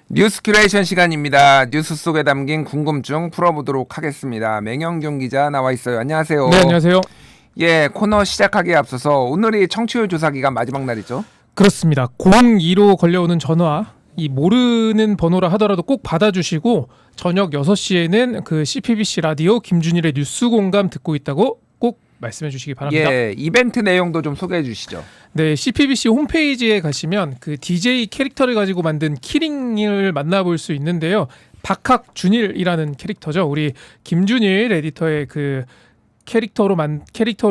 뉴스 큐레이션 시간입니다. 뉴스 속에 담긴 궁금증 풀어보도록 하겠습니다. 맹영경 기자 나와 있어요. 안녕하세요. 네, 안녕하세요. 예, 코너 시작하기에 앞서서 오늘이 청취율 조사 기간 마지막 날이죠. 그렇습니다. 02로 걸려오는 전화, 이 모르는 번호라 하더라도 꼭 받아주시고 저녁 6시에는 그 CPBC 라디오 김준일의 뉴스 공감 듣고 있다고 꼭 말씀해 주시기 바랍니다. 예, 이벤트 내용도 좀 소개해 주시죠. 네, CPBC 홈페이지에 가시면 그 DJ 캐릭터를 가지고 만든 키링을 만나볼 수 있는데요. 박학준일이라는 캐릭터죠. 우리 김준일 에디터의 그 캐릭터로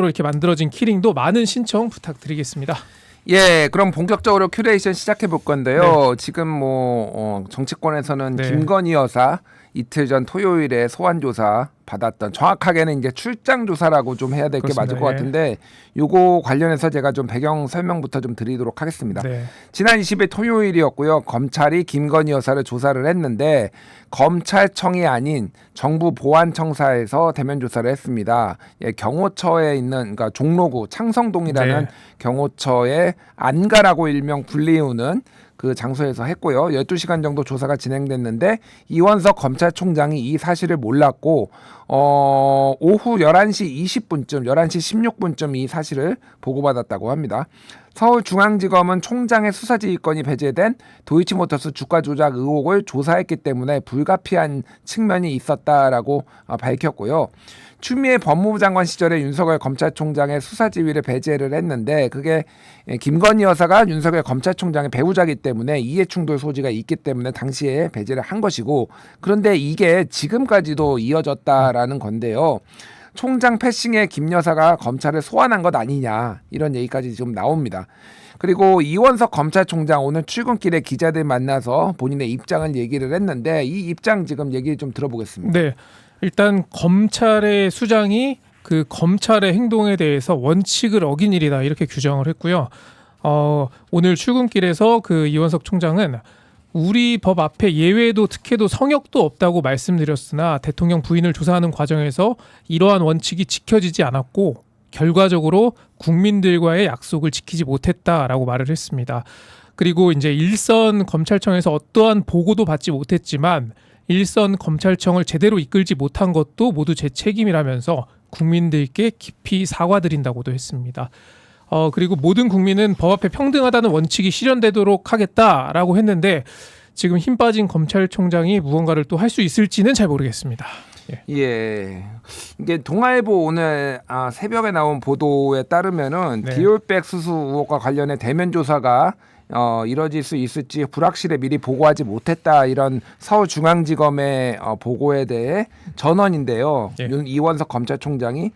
이렇게 만들어진 키링도 많은 신청 부탁드리겠습니다. 예, 그럼 본격적으로 큐레이션 시작해 볼 건데요. 네. 지금 정치권에서는 네. 김건희 여사 이틀 전 토요일에 소환 조사 받았던, 정확하게는 이제 출장 조사라고 좀 해야 될 게 맞을 것 같은데, 요거 관련해서 제가 좀 배경 설명부터 좀 드리도록 하겠습니다. 네. 지난 20일 토요일이었고요. 검찰이 김건희 여사를 조사를 했는데 검찰청이 아닌 정부 보안청사에서 대면 조사를 했습니다. 예, 경호처에 있는, 그러니까 종로구 창성동이라는 네. 경호처의 안가라고 일명 불리우는 그 장소에서 했고요. 12시간 정도 조사가 진행됐는데 이원석 검찰총장이 이 사실을 몰랐고 오후 11시 20분쯤, 11시 16분쯤 이 사실을 보고받았다고 합니다. 서울중앙지검은 총장의 수사지휘권이 배제된 도이치모터스 주가 조작 의혹을 조사했기 때문에 불가피한 측면이 있었다라고 밝혔고요. 추미애 법무부 장관 시절에 윤석열 검찰총장의 수사지휘를 배제를 했는데, 그게 김건희 여사가 윤석열 검찰총장의 배우자이기 때문에 이해충돌 소지가 있기 때문에 당시에 배제를 한 것이고, 그런데 이게 지금까지도 이어졌다라는 건데요. 총장 패싱에 김 여사가 검찰을 소환한 것 아니냐, 이런 얘기까지 지금 나옵니다. 그리고 이원석 검찰총장 오늘 출근길에 기자들 만나서 본인의 입장을 얘기를 했는데, 이 입장 지금 얘기 좀 들어보겠습니다. 네. 일단 검찰의 수장이 그 검찰의 행동에 대해서 원칙을 어긴 일이다, 이렇게 규정을 했고요. 오늘 출근길에서 그 이원석 총장은 우리 법 앞에 예외도 특혜도 성역도 없다고 말씀드렸으나 대통령 부인을 조사하는 과정에서 이러한 원칙이 지켜지지 않았고 결과적으로 국민들과의 약속을 지키지 못했다라고 말을 했습니다. 그리고 이제 일선 검찰청에서 어떠한 보고도 받지 못했지만 일선 검찰청을 제대로 이끌지 못한 것도 모두 제 책임이라면서 국민들께 깊이 사과드린다고도 했습니다. 그리고 모든 국민은 법 앞에 평등하다는 원칙이 실현되도록 하겠다라고 했는데 지금 힘 빠진 검찰총장이 무언가를 또 할 수 있을지는 잘 모르겠습니다. 예, 이게 동아일보 오늘 새벽에 나온 보도에 따르면은 네. 디올백 수수 의혹과 관련해 대면 조사가 이뤄질 수 있을지 불확실해 미리 보고하지 못했다, 이런 서울중앙지검의 보고에 대해 전원인데요. 예. 이원석 검찰총장이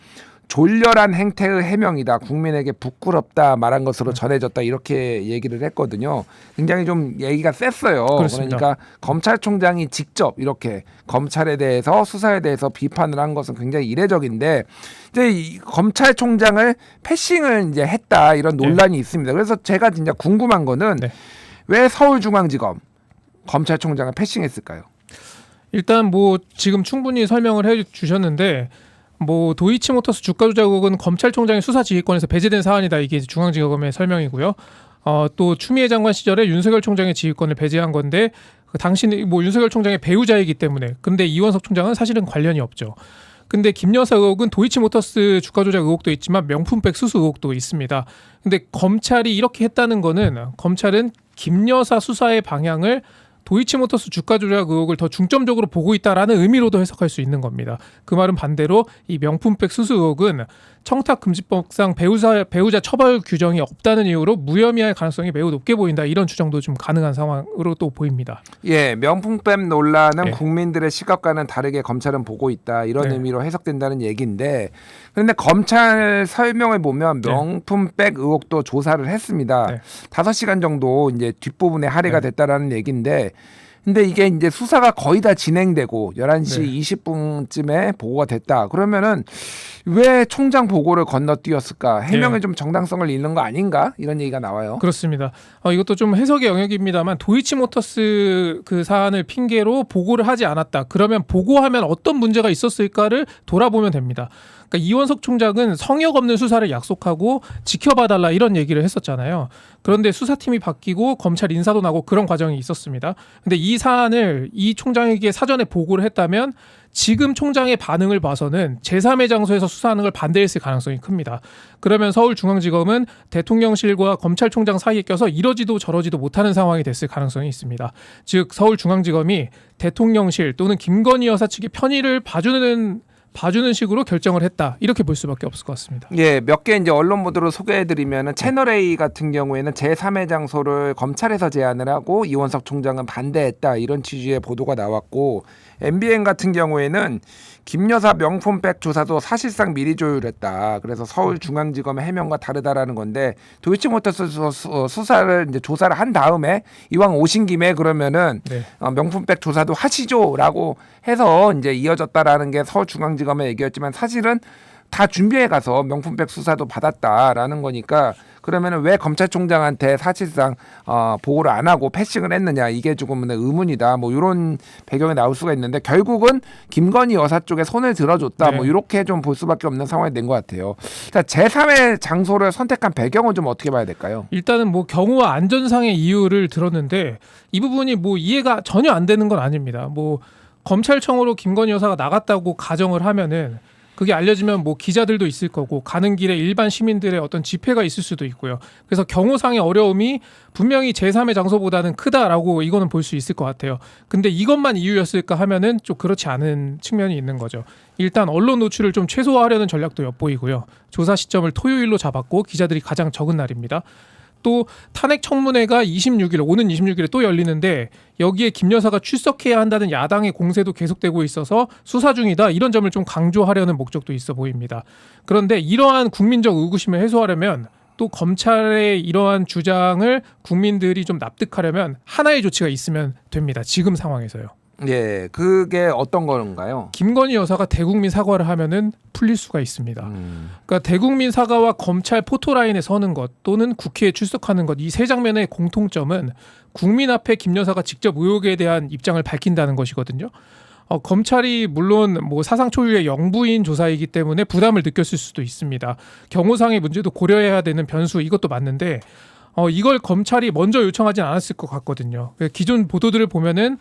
졸렬한 행태의 해명이다, 국민에게 부끄럽다 말한 것으로 전해졌다, 이렇게 얘기를 했거든요. 굉장히 좀 얘기가 셌어요. 그렇습니다. 그러니까 검찰총장이 직접 이렇게 검찰에 대해서, 수사에 대해서 비판을 한 것은 굉장히 이례적인데, 이제 이 검찰총장을 패싱을 이제 했다, 이런 논란이 있습니다. 그래서 제가 진짜 궁금한 거는 왜 서울중앙지검 검찰총장을 패싱했을까요? 일단 뭐 지금 충분히 설명을 해주셨는데 뭐 도이치모터스 주가 조작 의혹은 검찰총장의 수사 지휘권에서 배제된 사안이다, 이게 중앙지검의 설명이고요. 또 추미애 장관 시절에 윤석열 총장의 지휘권을 배제한 건데 당신이 뭐 윤석열 총장의 배우자이기 때문에, 근데 이원석 총장은 사실은 관련이 없죠. 근데 김 여사 의혹은 도이치모터스 주가 조작 의혹도 있지만 명품백 수수 의혹도 있습니다. 근데 검찰이 이렇게 했다는 거는 검찰은 김 여사 수사의 방향을 도이치모터스 주가 조작 의혹을 더 중점적으로 보고 있다라는 의미로도 해석할 수 있는 겁니다. 그 말은 반대로 이 명품백 수수 의혹은 청탁금지법상 배우자 처벌 규정이 없다는 이유로 무혐의할 가능성이 매우 높게 보인다, 이런 추정도 좀 가능한 상황으로 또 보입니다. 예, 명품백 논란은 예. 국민들의 시각과는 다르게 검찰은 보고 있다, 이런 네. 의미로 해석된다는 얘기인데, 그런데 검찰 설명을 보면 명품백 의혹도 조사를 했습니다. 네. 5시간 정도 이제 뒷부분에 할애가 네. 됐다라는 얘기인데, 근데 이게 이제 수사가 거의 다 진행되고 11시 네. 20분쯤에 보고가 됐다. 그러면은 왜 총장 보고를 건너뛰었을까? 해명에 좀 정당성을 잃는 거 아닌가? 이런 얘기가 나와요. 그렇습니다. 이것도 좀 해석의 영역입니다만 도이치모터스 그 사안을 핑계로 보고를 하지 않았다, 그러면 보고하면 어떤 문제가 있었을까를 돌아보면 됩니다. 그러니까 이원석 총장은 성역 없는 수사를 약속하고 지켜봐달라 이런 얘기를 했었잖아요. 그런데 수사팀이 바뀌고 검찰 인사도 나고 그런 과정이 있었습니다. 근데 이 사안을 이 총장에게 사전에 보고를 했다면 지금 총장의 반응을 봐서는 제3의 장소에서 수사하는 걸 반대했을 가능성이 큽니다. 그러면 서울중앙지검은 대통령실과 검찰총장 사이에 껴서 이러지도 저러지도 못하는 상황이 됐을 가능성이 있습니다. 즉 서울중앙지검이 대통령실 또는 김건희 여사 측의 편의를 봐주는 식으로 결정을 했다. 이렇게 볼 수밖에 없을 것 같습니다. 예, 몇 개 이제 언론 보도를 소개해드리면은 채널 A 같은 경우에는 제3의 장소를 검찰에서 제안을 하고 이원석 총장은 반대했다 이런 취지의 보도가 나왔고 MBN 같은 경우에는 김 여사 명품백 조사도 사실상 미리 조율했다. 그래서 서울중앙지검의 해명과 다르다라는 건데 도이치모터스 수사를 이제 조사를 한 다음에 이왕 오신 김에 그러면은 네. 명품백 조사도 하시죠라고 해서 이제 이어졌다라는 게 서울중앙지검의 얘기였지만 사실은 다 준비해 가서 명품백 수사도 받았다라는 거니까 그러면은 왜 검찰총장한테 사실상 보고를 안 하고 패싱을 했느냐 이게 조금 의문이다 뭐 이런 배경이 나올 수가 있는데 결국은 김건희 여사 쪽에 손을 들어줬다 네. 뭐 이렇게 좀 볼 수밖에 없는 상황이 된 것 같아요. 자, 제3의 장소를 선택한 배경은 좀 어떻게 봐야 될까요? 일단은 뭐 경우와 안전상의 이유를 들었는데 이 부분이 뭐 이해가 전혀 안 되는 건 아닙니다. 뭐 검찰청으로 김건희 여사가 나갔다고 가정을 하면은 그게 알려지면 뭐 기자들도 있을 거고 가는 길에 일반 시민들의 어떤 집회가 있을 수도 있고요. 그래서 경호상의 어려움이 분명히 제3의 장소보다는 크다라고 이거는 볼 수 있을 것 같아요. 근데 이것만 이유였을까 하면은 좀 그렇지 않은 측면이 있는 거죠. 일단 언론 노출을 좀 최소화하려는 전략도 엿보이고요. 조사 시점을 토요일로 잡았고 기자들이 가장 적은 날입니다. 또 탄핵 청문회가 26일 오는 26일에 또 열리는데 여기에 김 여사가 출석해야 한다는 야당의 공세도 계속되고 있어서 수사 중이다 이런 점을 좀 강조하려는 목적도 있어 보입니다. 그런데 이러한 국민적 의구심을 해소하려면 또 검찰의 이러한 주장을 국민들이 좀 납득하려면 하나의 조치가 있으면 됩니다. 지금 상황에서요. 예, 그게 어떤 건가요? 김건희 여사가 대국민 사과를 하면은 풀릴 수가 있습니다. 그러니까 대국민 사과와 검찰 포토라인에 서는 것 또는 국회에 출석하는 것 이 세 장면의 공통점은 국민 앞에 김 여사가 직접 의혹에 대한 입장을 밝힌다는 것이거든요. 검찰이 물론 뭐 사상 초유의 영부인 조사이기 때문에 부담을 느꼈을 수도 있습니다. 경호상의 문제도 고려해야 되는 변수 이것도 맞는데 이걸 검찰이 먼저 요청하진 않았을 것 같거든요. 기존 보도들을 보면은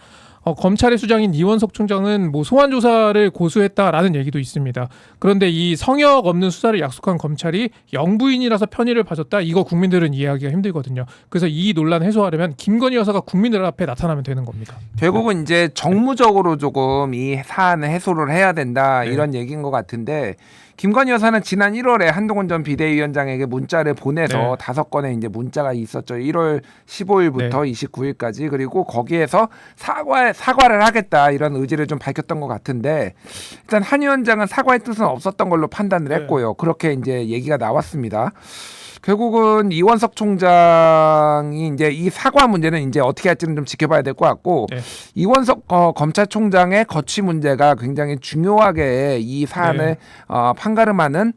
검찰의 수장인 이원석 총장은 뭐 소환 조사를 고수했다라는 얘기도 있습니다. 그런데 이 성역 없는 수사를 약속한 검찰이 영부인이라서 편의를 봐줬다 이거 국민들은 이해하기가 힘들거든요. 그래서 이 논란 해소하려면 김건희 여사가 국민들 앞에 나타나면 되는 겁니다. 결국은 이제 정무적으로 조금 이 사안을 해소를 해야 된다 네. 이런 얘기인 것 같은데 김건희 여사는 지난 1월에 한동훈 전 비대위원장에게 문자를 보내서 네. 5건의 이제 문자가 있었죠. 1월 15일부터 29일까지 그리고 거기에서 사과를 하겠다 이런 의지를 좀 밝혔던 것 같은데 일단 한 위원장은 사과의 뜻은 없었던 걸로 판단을 했고요. 그렇게 이제 얘기가 나왔습니다. 결국은 이원석 총장이 이제 이 사과 문제는 이제 어떻게 할지는 좀 지켜봐야 될 것 같고 네. 이원석 검찰총장의 거취 문제가 굉장히 중요하게 이 사안을 판가름하는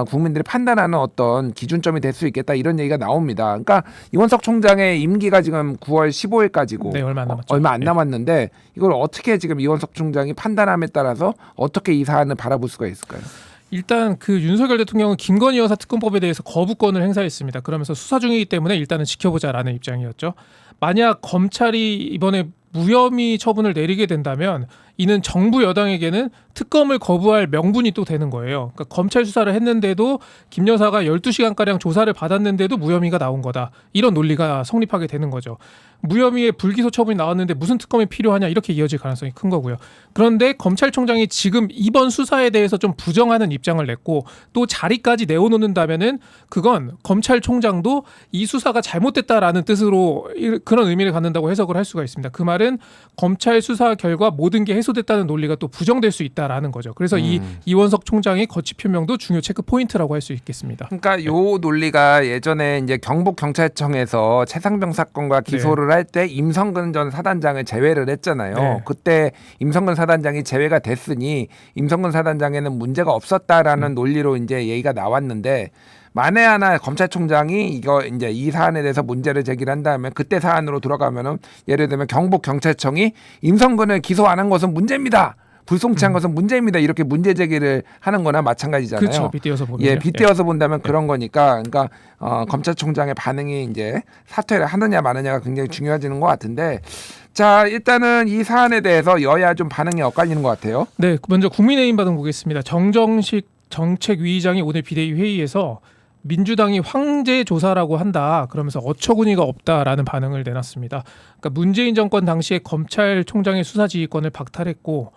국민들이 판단하는 어떤 기준점이 될 수 있겠다 이런 얘기가 나옵니다. 그러니까 이원석 총장의 임기가 지금 9월 15일까지고 네, 얼마 안 남았죠. 얼마 안 네. 남았는데 이걸 어떻게 지금 이원석 총장이 판단함에 따라서 어떻게 이 사안을 바라볼 수가 있을까요? 일단 그 윤석열 대통령은 김건희 여사 특검법에 대해서 거부권을 행사했습니다. 그러면서 수사 중이기 때문에 일단은 지켜보자라는 입장이었죠. 만약 검찰이 이번에 무혐의 처분을 내리게 된다면 이는 정부 여당에게는 특검을 거부할 명분이 또 되는 거예요. 그러니까 검찰 수사를 했는데도 김 여사가 12시간가량 조사를 받았는데도 무혐의가 나온 거다. 이런 논리가 성립하게 되는 거죠. 무혐의의 불기소 처분이 나왔는데 무슨 특검이 필요하냐 이렇게 이어질 가능성이 큰 거고요. 그런데 검찰총장이 지금 이번 수사에 대해서 좀 부정하는 입장을 냈고 또 자리까지 내어놓는다면은 그건 검찰총장도 이 수사가 잘못됐다라는 뜻으로 그런 의미를 갖는다고 해석을 할 수가 있습니다. 그 말은 검찰 수사 결과 모든 게 해소됐다는 논리가 또 부정될 수 있다라는 거죠. 그래서 이 이원석 총장의 거취 표명도 중요 체크 포인트라고 할 수 있겠습니다. 그러니까 요 논리가 예전에 이제 경북 경찰청에서 최상병 사건과 기소를 할 때 임성근 전 사단장을 제외를 했잖아요. 네. 그때 임성근 사단장이 제외가 됐으니 임성근 사단장에는 문제가 없었다라는 논리로 이제 얘기가 나왔는데 만에 하나 검찰총장이 이거 이제 이 사안에 대해서 문제를 제기를 한다면 그때 사안으로 돌아가면은 예를 들면 경북 경찰청이 임성근을 기소 안 한 것은 문제입니다. 불송치한 것은 문제입니다. 이렇게 문제 제기를 하는 거나 마찬가지잖아요. 그렇죠. 빗대어서 보면. 예, 빗대어서 본다면 그런 거니까 그러니까 검찰총장의 반응이 이제 사퇴를 하느냐 마느냐가 굉장히 중요해지는 것 같은데 자, 일단은 이 사안에 대해서 여야 좀 반응이 엇갈리는 것 같아요. 네, 먼저 국민의힘 반응 보겠습니다. 정정식 정책위의장이 오늘 비대위 회의에서 민주당이 황제 조사라고 한다. 그러면서 어처구니가 없다라는 반응을 내놨습니다. 그러니까 문재인 정권 당시에 검찰총장의 수사지휘권을 박탈했고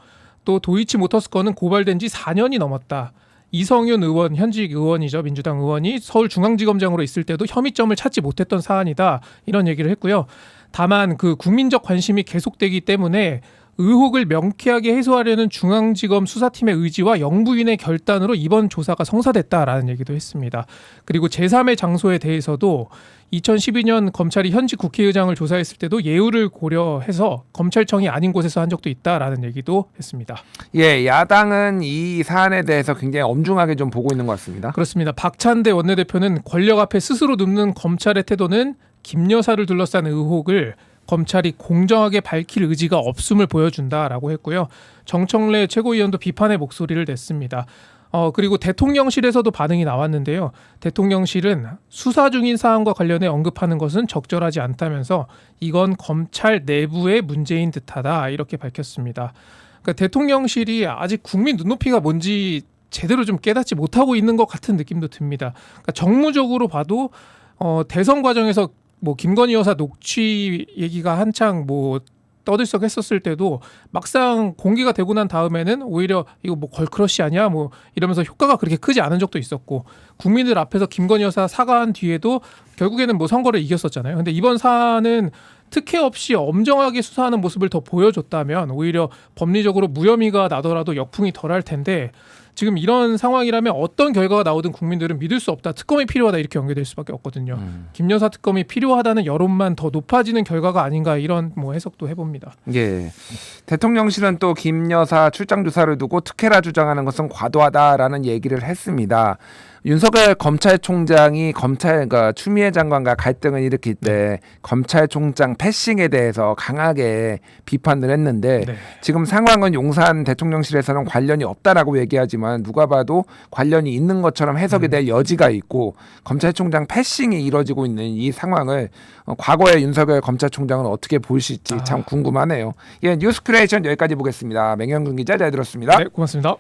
또 도이치모터스 건은 고발된 지 4년이 넘었다. 이성윤 의원, 현직 의원이죠. 민주당 의원이 서울중앙지검장으로 있을 때도 혐의점을 찾지 못했던 사안이다. 이런 얘기를 했고요. 다만 그 국민적 관심이 계속되기 때문에 의혹을 명쾌하게 해소하려는 중앙지검 수사팀의 의지와 영부인의 결단으로 이번 조사가 성사됐다라는 얘기도 했습니다. 그리고 제3의 장소에 대해서도 2012년 검찰이 현직 국회의장을 조사했을 때도 예우를 고려해서 검찰청이 아닌 곳에서 한 적도 있다라는 얘기도 했습니다. 예, 야당은 이 사안에 대해서 굉장히 엄중하게 좀 보고 있는 것 같습니다. 그렇습니다. 박찬대 원내대표는 권력 앞에 스스로 눕는 검찰의 태도는 김 여사를 둘러싼 의혹을 검찰이 공정하게 밝힐 의지가 없음을 보여준다라고 했고요. 정청래 최고위원도 비판의 목소리를 냈습니다. 그리고 대통령실에서도 반응이 나왔는데요. 대통령실은 수사 중인 사안과 관련해 언급하는 것은 적절하지 않다면서 이건 검찰 내부의 문제인 듯하다 이렇게 밝혔습니다. 그러니까 대통령실이 아직 국민 눈높이가 뭔지 제대로 좀 깨닫지 못하고 있는 것 같은 느낌도 듭니다. 그러니까 정무적으로 봐도 대선 과정에서 뭐 김건희 여사 녹취 얘기가 한창 뭐 떠들썩했었을 때도 막상 공개가 되고 난 다음에는 오히려 이거 뭐 걸크러쉬 아니야 뭐 이러면서 효과가 그렇게 크지 않은 적도 있었고 국민들 앞에서 김건희 여사 사과한 뒤에도 결국에는 뭐 선거를 이겼었잖아요. 근데 이번 사안은 특혜 없이 엄정하게 수사하는 모습을 더 보여줬다면 오히려 법리적으로 무혐의가 나더라도 역풍이 덜할 텐데 지금 이런 상황이라면 어떤 결과가 나오든 국민들은 믿을 수 없다. 특검이 필요하다 이렇게 연결될 수밖에 없거든요. 김 여사 특검이 필요하다는 여론만 더 높아지는 결과가 아닌가 이런 뭐 해석도 해봅니다. 예, 대통령실은 또 김 여사 출장 조사를 두고 특혜라 주장하는 것은 과도하다라는 얘기를 했습니다. 윤석열 검찰총장이 그러니까 추미애 장관과 갈등을 일으킬 때 검찰총장 패싱에 대해서 강하게 비판을 했는데 네. 지금 상황은 용산 대통령실에서는 관련이 없다라고 얘기하지만 누가 봐도 관련이 있는 것처럼 해석이 될 여지가 있고 검찰총장 패싱이 이뤄지고 있는 이 상황을 과거의 윤석열 검찰총장은 어떻게 보실지 참 궁금하네요. 예, 뉴스 큐레이션 여기까지 보겠습니다. 맹현근 기자 잘 들었습니다. 네, 고맙습니다.